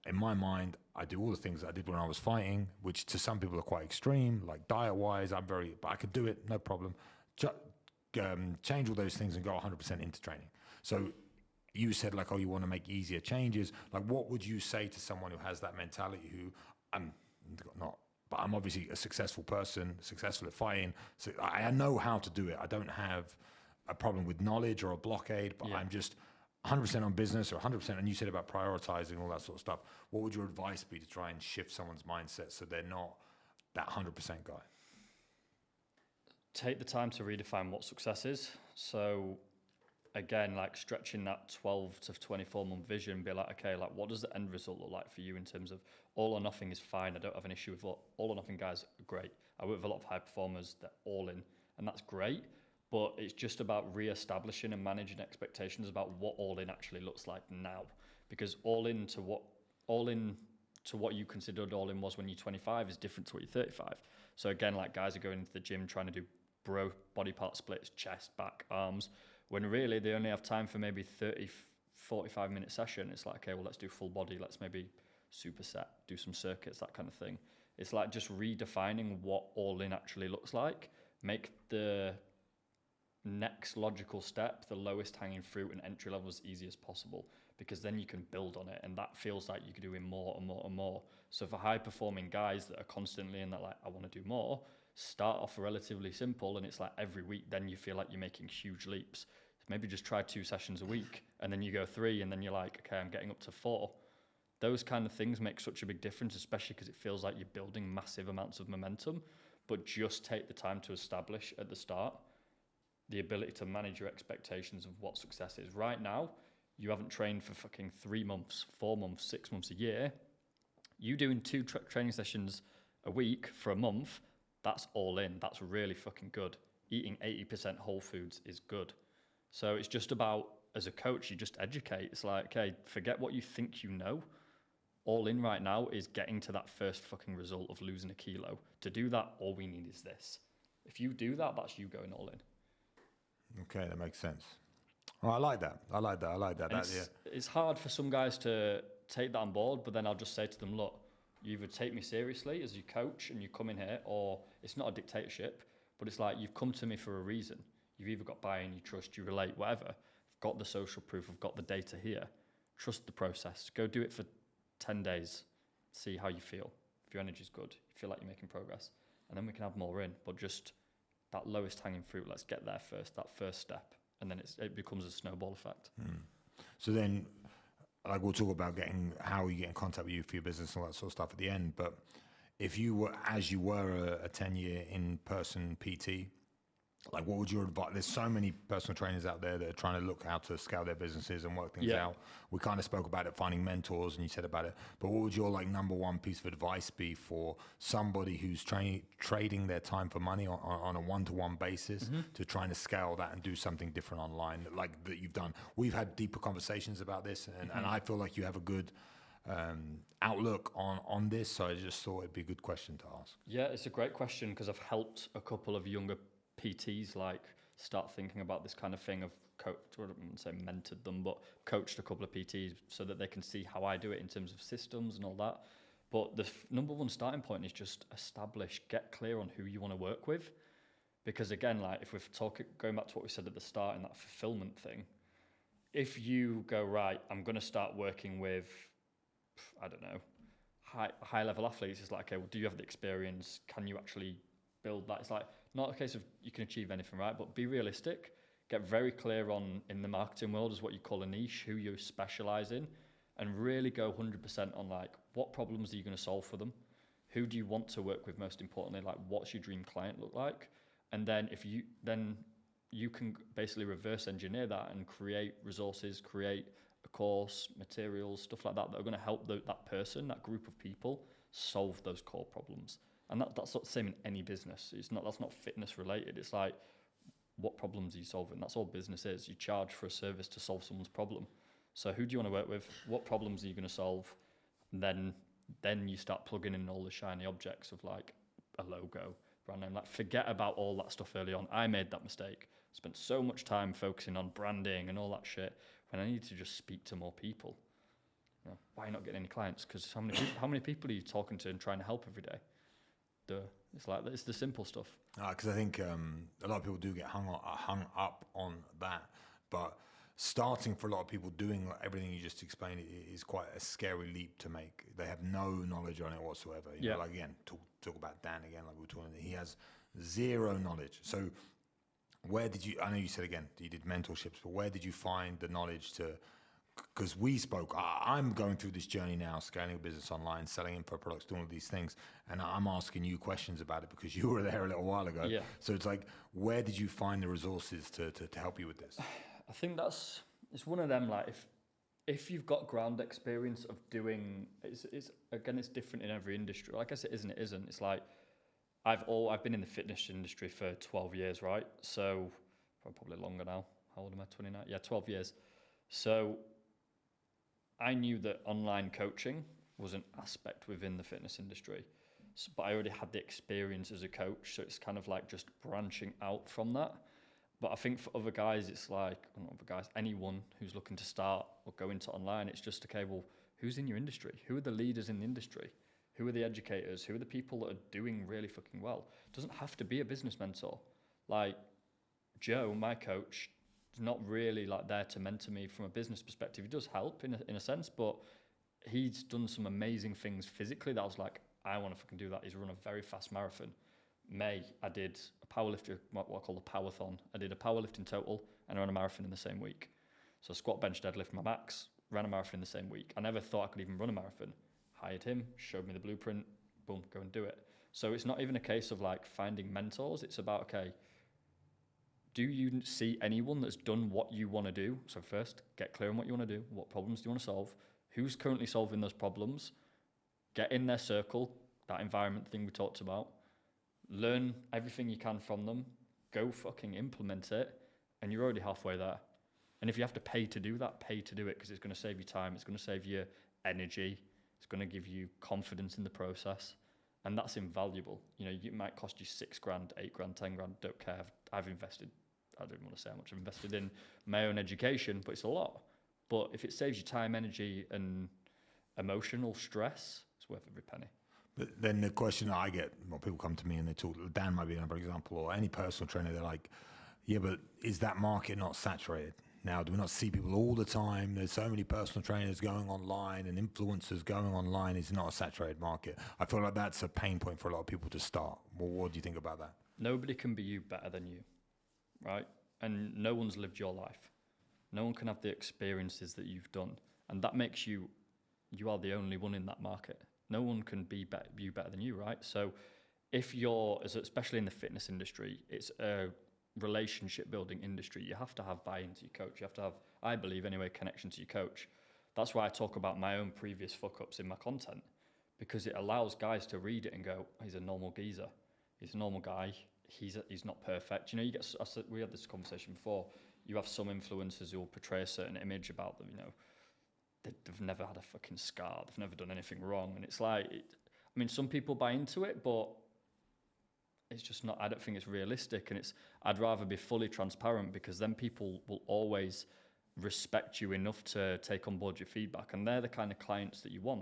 in my mind, I do all the things I did when I was fighting, which to some people are quite extreme, like diet-wise, but I could do it, no problem. Change all those things and go 100% into training. So you said like, oh, you want to make easier changes. Like, what would you say to someone who has that mentality, who I'm obviously a successful person, successful at fighting. So I know how to do it. I don't have a problem with knowledge or a blockade, but I'm just 100% on business or 100%. And you said about prioritizing all that sort of stuff. What would your advice be to try and shift someone's mindset so they're not that 100% guy? Take the time to redefine what success is. So again, like stretching that 12 to 24 month vision, be like, okay, like what does the end result look like for you in terms of all or nothing is fine. I don't have an issue with all or nothing guys are great. I work with a lot of high performers that all in, and that's great. But it's just about re-establishing and managing expectations about what all in actually looks like now. Because all in to what you considered all in was when you're 25 is different to what you're 35. So again, like guys are going into the gym trying to do bro body part splits, chest, back, arms, when really they only have time for maybe 30, 45 minute session. It's like, okay, well, let's do full body. Let's maybe superset, do some circuits, that kind of thing. It's like just redefining what all in actually looks like. Make the next logical step, the lowest hanging fruit and entry level as easy as possible, because then you can build on it, and that feels like you could do in more and more and more. So for high performing guys that are constantly in that, like, I want to do more, start off relatively simple, and it's like every week then you feel like you're making huge leaps. Maybe just try 2 sessions a week, and then you go 3, and then you're like, okay, I'm getting up to 4. Those kind of things make such a big difference, especially because it feels like you're building massive amounts of momentum. But just take the time to establish at the start the ability to manage your expectations of what success is. Right now, you haven't trained for fucking 3 months, 4 months, 6 months, a year. You doing 2 training sessions a week for a month, that's all in. That's really fucking good. Eating 80% whole foods is good. So it's just about, as a coach, you just educate. It's like, okay, forget what you think you know. All in right now is getting to that first fucking result of losing a kilo. To do that, all we need is this. If you do that, that's you going all in. Okay, that makes sense. Oh, I like that. It's hard for some guys to take that on board, but then I'll just say to them, look, you either take me seriously as your coach and you come in here, or it's not a dictatorship, but it's like, you've come to me for a reason. You've either got buy-in, you trust, you relate, whatever. I've got the social proof, I've got the data here. Trust the process. Go do it for 10 days. See how you feel. If your energy's good, you feel like you're making progress. And then we can have more in. But just that lowest hanging fruit, let's get there first, that first step. And then it becomes a snowball effect. So then, like, we'll talk about how you get in contact with you for your business and all that sort of stuff at the end. But if you were, as you were a 10-year in-person PT, like, what would your advice? There's so many personal trainers out there that are trying to look how to scale their businesses and work things out. We kind of spoke about it, finding mentors, and you said about it. But what would your number one piece of advice be for somebody who's trading their time for money on a one-to-one basis to trying to scale that and do something different online, like that you've done? We've had deeper conversations about this, and I feel like you have a good outlook on this. So I just thought it'd be a good question to ask. Yeah, it's a great question, because I've helped a couple of younger PTs start thinking about this kind of thing. Of I wouldn't say mentored them, but coached a couple of PTs so that they can see how I do it in terms of systems and all that. But the number one starting point is just get clear on who you want to work with. Because again, if we're going back to what we said at the start in that fulfillment thing, if you go, right, I'm going to start working with, I don't know, high level athletes, it's like, okay, well, do you have the experience? Can you actually build that? It's like, not a case of you can achieve anything, right? But be realistic. Get very clear on, in the marketing world, is what you call a niche, who you specialize in, and really go 100% on what problems are you going to solve for them? Who do you want to work with, most importantly? What's your dream client look like? And then you can basically reverse engineer that and create resources, create a course, materials, stuff like that are going to help that person, that group of people, solve those core problems. And that's not the same in any business. That's not fitness related. It's like, what problems are you solving? That's all business is. You charge for a service to solve someone's problem. So who do you want to work with? What problems are you going to solve? And then you start plugging in all the shiny objects of a logo, brand name. Forget about all that stuff early on. I made that mistake. Spent so much time focusing on branding and all that shit when I need to just speak to more people. You know, why are you not getting any clients? Because how many people are you talking to and trying to help every day? It's the simple stuff. Because I think a lot of people do get hung up on that, but starting for a lot of people doing everything you just explained is quite a scary leap to make. They have no knowledge on it whatsoever. You know, like again, talk about Dan again, like we were talking. He has zero knowledge. So where did you? I know you said again you did mentorships, but where did you find the knowledge to? Because we spoke, I'm going through this journey now, scaling a business online, selling info products, doing all these things, and I'm asking you questions about it because you were there a little while ago. Yeah. So it's like, where did you find the resources to help you with this? I think it's one of them, like if you've got ground experience of doing, it's different in every industry. Like I said, it isn't. It's like, I've been in the fitness industry for 12 years, right? So, probably longer now. How old am I, 29? Yeah, 12 years. So, I knew that online coaching was an aspect within the fitness industry, but I already had the experience as a coach, so it's kind of like just branching out from that. But I think for other guys, it's like, not other guys, anyone who's looking to start or go into online, it's just, okay, well, who's in your industry? Who are the leaders in the industry? Who are the educators? Who are the people that are doing really fucking well? It doesn't have to be a business mentor. Like Joe, my coach, not really like there to mentor me from a business perspective. He does help in a sense, but he's done some amazing things physically that I was like, I want to fucking do that. He's run a very fast marathon. May, I did a powerlifting, what I call a powerthon. I did a powerlifting total and I ran a marathon in the same week. So squat, bench, deadlift, my max, ran a marathon in the same week. I never thought I could even run a marathon. Hired him, showed me the blueprint, boom, go and do it. So it's not even a case of like finding mentors. It's about, okay, do you see anyone that's done what you want to do? So first, get clear on what you want to do. What problems do you want to solve? Who's currently solving those problems? Get in their circle, that environment thing we talked about. Learn everything you can from them. Go fucking implement it. And you're already halfway there. And if you have to pay to do that, pay to do it because it's going to save you time. It's going to save you energy. It's going to give you confidence in the process. And that's invaluable. You know, it might cost you $6,000, $8,000, $10,000. Don't care. I've invested. I don't want to say how much I've invested in my own education, but it's a lot. But if it saves you time, energy, and emotional stress, it's worth every penny. But then the question that I get, well, people come to me and they talk, Dan might be another example, or any personal trainer, they're like, yeah, but is that market not saturated? Now, do we not see people all the time? There's so many personal trainers going online and influencers going online. It's not a saturated market. I feel like that's a pain point for a lot of people to start. Well, what do you think about that? Nobody can be you better than you, right? And no one's lived your life. No one can have the experiences that you've done. And that makes you are the only one in that market. No one can be you better than you, right? So if you're, especially in the fitness industry, it's a relationship building industry. You have to have buy-in to your coach. You have to have, I believe anyway, connection to your coach. That's why I talk about my own previous fuck-ups in my content, because it allows guys to read it and go, he's a normal geezer. He's a normal guy. He's not perfect. You know, we had this conversation before. You have some influencers who will portray a certain image about them, you know. They've never had a fucking scar. They've never done anything wrong. And it's like, I mean, some people buy into it, but it's just not, I don't think it's realistic. And I'd rather be fully transparent, because then people will always respect you enough to take on board your feedback. And they're the kind of clients that you want.